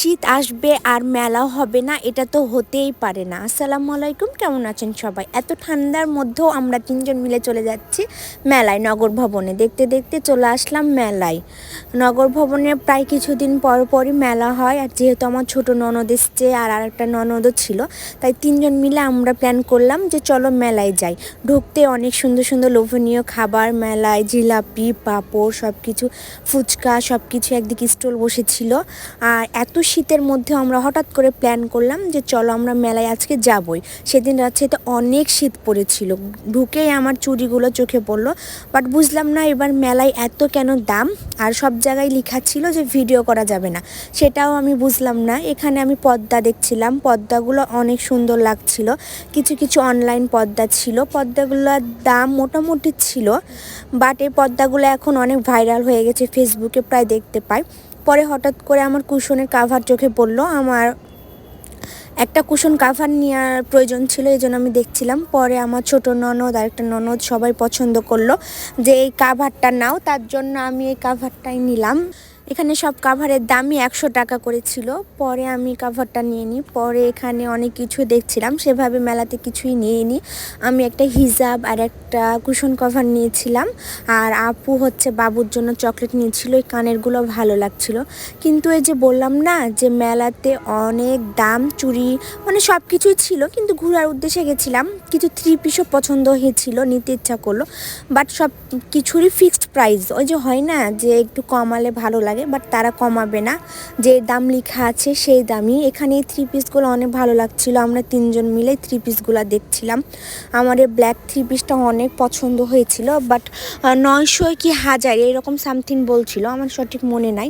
শীত আসবে আর মেলা হবে না, এটা তো হতেই পারে না। আসসালামু আলাইকুম, কেমন আছেন সবাই? এত ঠান্ডার মধ্যেও আমরা তিনজন মিলে চলে যাচ্ছি মেলায়, নগর ভবনে। দেখতে দেখতে চলে আসলাম মেলায়। নগর ভবনে প্রায় কিছুদিন পর পরই মেলা হয়, আর যেহেতু আমার ছোট ননদ এসছে আর আরেকটা ননদও ছিল, তাই তিনজন মিলে আমরা প্ল্যান করলাম যে চলো মেলায় যাই। ঢুকতে অনেক সুন্দর সুন্দর লোভনীয় খাবার, মেলায় জিলাপি, পাঁপড়, সব কিছু, ফুচকা, সব কিছু একদিকে স্টল বসেছিল। আর এত শীতের মধ্যে আমরা হঠাৎ করে প্ল্যান করলাম যে চলো আমরা মেলায় আজকে যাবই। সেদিন রাত্রিতে অনেক শীত পড়েছিল, ঢুকেই আমার চুড়িগুলো চোখে পড়লো। বাট বুঝলাম না এবার মেলায় এত কেন দাম, আর সব জায়গায় লেখা ছিল যে ভিডিও করা যাবে না, সেটাও আমি বুঝলাম না। এখানে আমি পর্দা দেখছিলাম, পর্দাগুলো অনেক সুন্দর লাগছিল। কিছু কিছু অনলাইন পর্দা ছিল, পর্দাগুলোর দাম মোটামুটি ছিল, বাট এই পর্দাগুলো এখন অনেক ভাইরাল হয়ে গেছে, ফেসবুকে প্রায় দেখতে পাই। পরে হঠাৎ করে আমার কুশনের কাভার চোখে পড়লো, আমার একটা কুশন কাভার নেওয়ার প্রয়োজন ছিল, এই জন্য আমি দেখছিলাম। পরে আমার ছোট ননদ আর একটা ননদ সবাই পছন্দ করলো যে এই কাভারটা নাও, তার জন্য আমি এই কাভারটাই নিলাম। এখানে সব কাভারের দামই 100 টাকা করেছিল। পরে আমি কাভারটা নিয়ে নিই। পরে এখানে অনেক কিছু দেখছিলাম, সেভাবে মেলাতে কিছুই নিয়ে নিই। আমি একটা হিজাব আর একটা কুশন কভার নিয়েছিলাম, আর আপু হচ্ছে বাবুর জন্য চকলেট নিয়েছিল। এই কানেরগুলো ভালো লাগছিল, কিন্তু এই যে বললাম না যে মেলাতে অনেক দাম, চুড়ি মানে সব কিছুই ছিল, কিন্তু ঘোরার উদ্দেশ্যে গেছিলাম। কিছু 3 পিসও পছন্দ হয়েছিল, নিতে ইচ্ছা করলো, বাট সব কিছুরই ফিক্সড প্রাইস। ওই যে হয় না যে একটু কমালে ভালো লাগে, বাট তারা কমাবে না, যে দাম লেখা আছে সেই দামই। এখানে এই 3 পিসগুলো অনেক ভালো লাগছিল, আমরা তিনজন মিলে 3 পিসগুলো দেখছিলাম। আমার এই ব্ল্যাক 3 পিসটা অনেক পছন্দ হয়েছিল, বাট 900 কি 1000 এরকম সামথিং বলছিল, আমার সঠিক মনে নাই।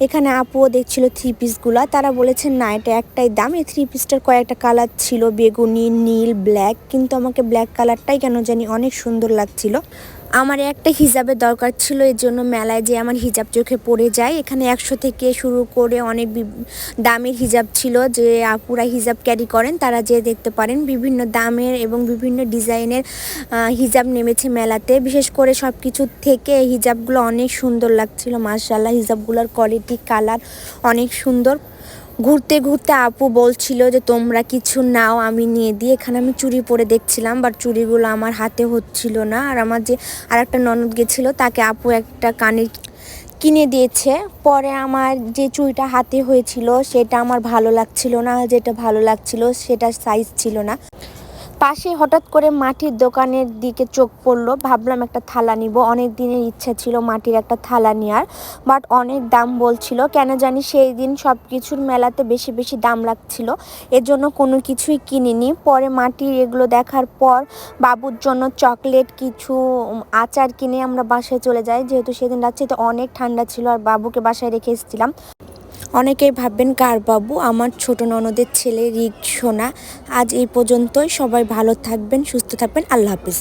এখানে আপুও দেখছিল 3 পিসগুলো, তারা বলেছেন না এটা একটাই দাম। এই 3 পিসটার কয়েকটা কালার ছিল, বেগুনি, নীল, ব্ল্যাক, কিন্তু আমাকে ব্ল্যাক কালারটাই কেন জানি অনেক সুন্দর লাগছিল। আমার একটা হিজাবের দরকার ছিল, এর জন্য মেলায় যে আমার হিজাব চোখে পড়ে যায়। এখানে 100 থেকে শুরু করে অনেক দামের হিজাব ছিল, যে আপুরা হিজাব ক্যারি করেন তারা যে দেখতে পারেন। বিভিন্ন দামের এবং বিভিন্ন ডিজাইনের হিজাব নেমেছে মেলাতে। বিশেষ করে সব কিছু থেকে হিজাবগুলো অনেক সুন্দর লাগছিল, মাশাআল্লাহ। হিজাবগুলোর কোয়ালিটি, কালার অনেক সুন্দর। ঘুরতে ঘুরতে আপু বলছিল যে তোমরা কিছু নাও, আমি নিয়ে দিই। এখানে আমি চুড়ি পরে দেখছিলাম, বাট চুড়িগুলো আমার হাতে হচ্ছিল না। আর আমার যে আরেকটা ননদ গেছিলো, তাকে আপু একটা কানের কিনে দিয়েছে। পরে আমার যে চুড়িটা হাতে হয়েছিল সেটা আমার ভালো লাগছিল না, যেটা ভালো লাগছিল সেটা সাইজ ছিল না। পাশে হঠাৎ করে মাটির দোকানের দিকে চোখ পড়লো, ভাবলাম একটা থালা নিব। অনেক দিনের ইচ্ছা ছিল মাটির একটা থালা নেওয়ার, বাট অনেক দাম বলছিল। কেন জানি সেই দিন সব কিছুর মেলাতে বেশি বেশি দাম লাগছিল, এর জন্য কোনো কিছুই কিনিনি। পরে মাটির এগুলো দেখার পর বাবুর জন্য চকলেট, কিছু আচার কিনে আমরা বাসায় চলে যাই, যেহেতু সেদিন রাত্রিতে অনেক ঠান্ডা ছিল আর বাবুকে বাসায় রেখে এসেছিলাম। অনেকেই ভাববেন কার বাবু? আমার ছোট ননদের ছেলে রিক সোনা। আজ এই পর্যন্তই, সবাই ভালো থাকবেন, সুস্থ থাকবেন, আল্লাহ হাফিজ।